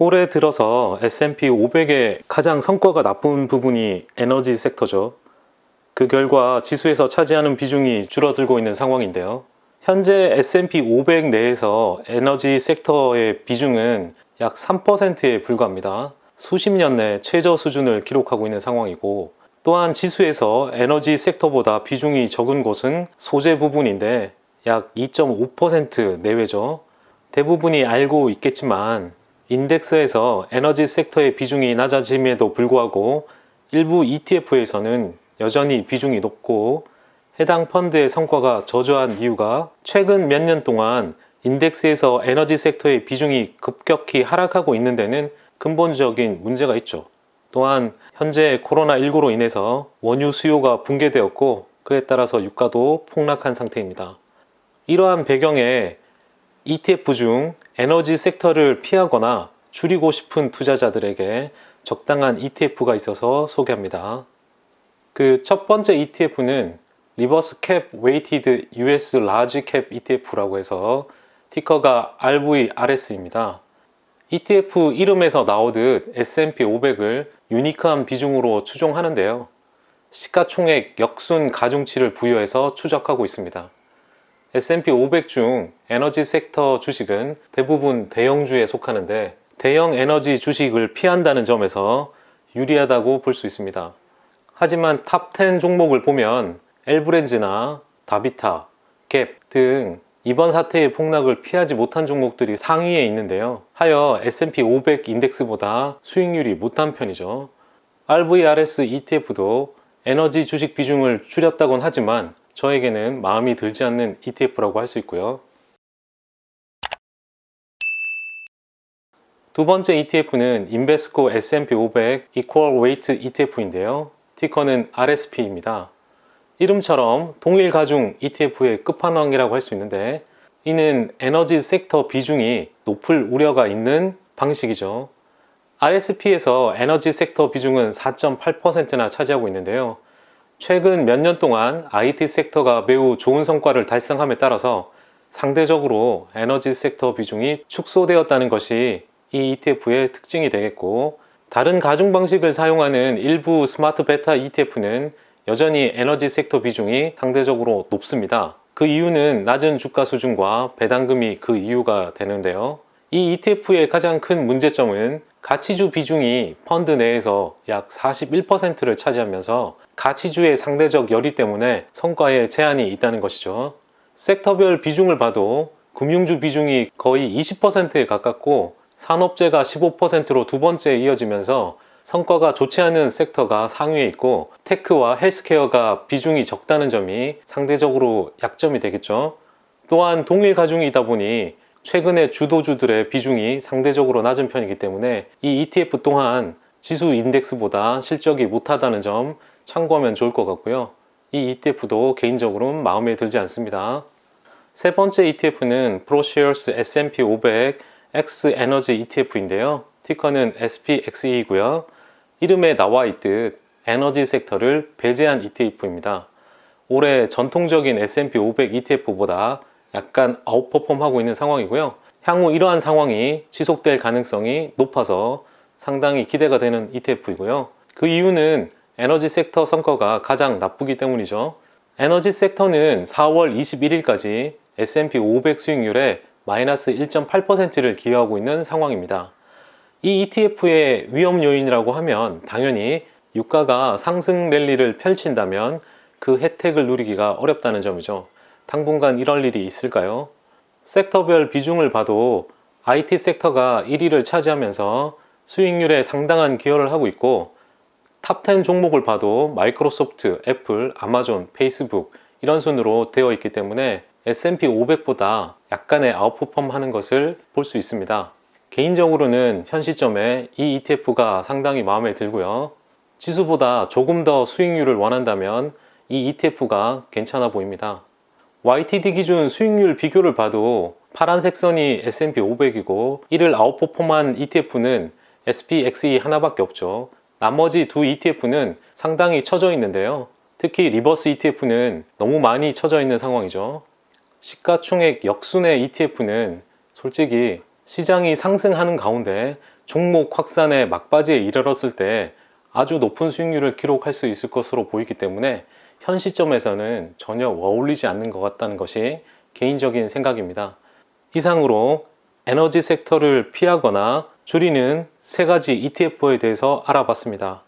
올해 들어서 S&P 500의 가장 성과가 나쁜 부분이 에너지 섹터죠. 그 결과 지수에서 차지하는 비중이 줄어들고 있는 상황인데요. 현재 S&P 500 내에서 에너지 섹터의 비중은 약 3%에 불과합니다. 수십 년 내 최저 수준을 기록하고 있는 상황이고, 또한 지수에서 에너지 섹터보다 비중이 적은 곳은 소재 부분인데 약 2.5% 내외죠. 대부분이 알고 있겠지만 인덱스에서 에너지 섹터의 비중이 낮아짐에도 불구하고 일부 ETF에서는 여전히 비중이 높고, 해당 펀드의 성과가 저조한 이유가 최근 몇 년 동안 인덱스에서 에너지 섹터의 비중이 급격히 하락하고 있는 데는 근본적인 문제가 있죠. 또한 현재 코로나19로 인해서 원유 수요가 붕괴되었고, 그에 따라서 유가도 폭락한 상태입니다. 이러한 배경에 ETF 중 에너지 sek터를 피하거나 줄이고 싶은 투자자들에게 적당한 ETF가 있어서 소개합니다. 그 첫 번째 ETF는 리버스 캡 웨이티드 US 라지 캡 ETF라고 해서 티커가 RVRS입니다. ETF 이름에서 나오듯 S&P 500을 유니크한 비중으로 추종하는데요. 시가총액 역순 가중치를 부여해서 추적하고 있습니다. S&P 500 중 에너지 섹터 주식은 대부분 대형주에 속하는데, 대형 에너지 주식을 피한다는 점에서 유리하다고 볼 수 있습니다. 하지만 탑 10 종목을 보면 엘브렌즈나 다비타, 갭 등 이번 사태의 폭락을 피하지 못한 종목들이 상위에 있는데요. 하여 S&P 500 인덱스보다 수익률이 못한 편이죠. RVRS ETF도 에너지 주식 비중을 줄였다곤 하지만 저에게는 마음이 들지 않는 ETF라고 할 수 있고요. 두 번째 ETF는 인베스코 S&P 500 Equal Weight ETF인데요. 티커는 RSP입니다. 이름처럼 동일 가중 ETF의 끝판왕이라고 할 수 있는데, 이는 에너지 섹터 비중이 높을 우려가 있는 방식이죠. RSP에서 에너지 섹터 비중은 4.8%나 차지하고 있는데요. 최근 몇 년 동안 IT 섹터가 매우 좋은 성과를 달성함에 따라서 상대적으로 에너지 섹터 비중이 축소되었다는 것이 이 ETF의 특징이 되겠고, 다른 가중 방식을 사용하는 일부 스마트 베타 ETF는 여전히 에너지 섹터 비중이 상대적으로 높습니다. 그 이유는 낮은 주가 수준과 배당금이 그 이유가 되는데요. 이 ETF의 가장 큰 문제점은 가치주 비중이 펀드 내에서 약 41%를 차지하면서 가치주의 상대적 열의 때문에 성과에 제한이 있다는 것이죠. 섹터별 비중을 봐도 금융주 비중이 거의 20%에 가깝고, 산업재가 15%로 두 번째에 이어지면서 성과가 좋지 않은 섹터가 상위에 있고, 테크와 헬스케어가 비중이 적다는 점이 상대적으로 약점이 되겠죠. 또한 동일 가중이다 보니 최근에 주도주들의 비중이 상대적으로 낮은 편이기 때문에 이 ETF 또한 지수 인덱스보다 실적이 못하다는 점 참고하면 좋을 것 같고요. 이 ETF도 개인적으로는 마음에 들지 않습니다. 세 번째 ETF는 프로쉐어스 S&P 500 X 에너지 ETF인데요. 티커는 SPXE이고요. 이름에 나와 있듯 에너지 섹터를 배제한 ETF입니다. 올해 전통적인 S&P 500 ETF보다 약간 아웃퍼폼하고 있는 상황이고요. 향후 이러한 상황이 지속될 가능성이 높아서 상당히 기대가 되는 ETF이고요. 그 이유는 에너지 섹터 성과가 가장 나쁘기 때문이죠. 에너지 섹터는 4월 21일까지 S&P 500 수익률의 마이너스 1.8%를 기여하고 있는 상황입니다. 이 ETF의 위험 요인이라고 하면 당연히 유가가 상승 랠리를 펼친다면 그 혜택을 누리기가 어렵다는 점이죠. 당분간 이럴 일이 있을까요? 섹터별 비중을 봐도 IT 섹터가 1위를 차지하면서 수익률에 상당한 기여를 하고 있고, 탑 10 종목을 봐도 마이크로소프트, 애플, 아마존, 페이스북 이런 순으로 되어 있기 때문에 S&P 500보다 약간의 아웃퍼폼 하는 것을 볼 수 있습니다. 개인적으로는 현 시점에 이 ETF가 상당히 마음에 들고요. 지수보다 조금 더 수익률을 원한다면 이 ETF가 괜찮아 보입니다. YTD 기준 수익률 비교를 봐도 파란색 선이 S&P 500이고 이를 아웃퍼폼한 ETF는 SPXE 하나밖에 없죠. 나머지 두 ETF는 상당히 처져 있는데요. 특히 리버스 ETF는 너무 많이 처져 있는 상황이죠. 시가총액 역순의 ETF는 솔직히 시장이 상승하는 가운데 종목 확산의 막바지에 이르렀을 때 아주 높은 수익률을 기록할 수 있을 것으로 보이기 때문에 현 시점에서는 전혀 어울리지 않는 것 같다는 것이 개인적인 생각입니다. 이상으로 에너지 섹터를 피하거나 줄이는 세 가지 ETF에 대해서 알아봤습니다.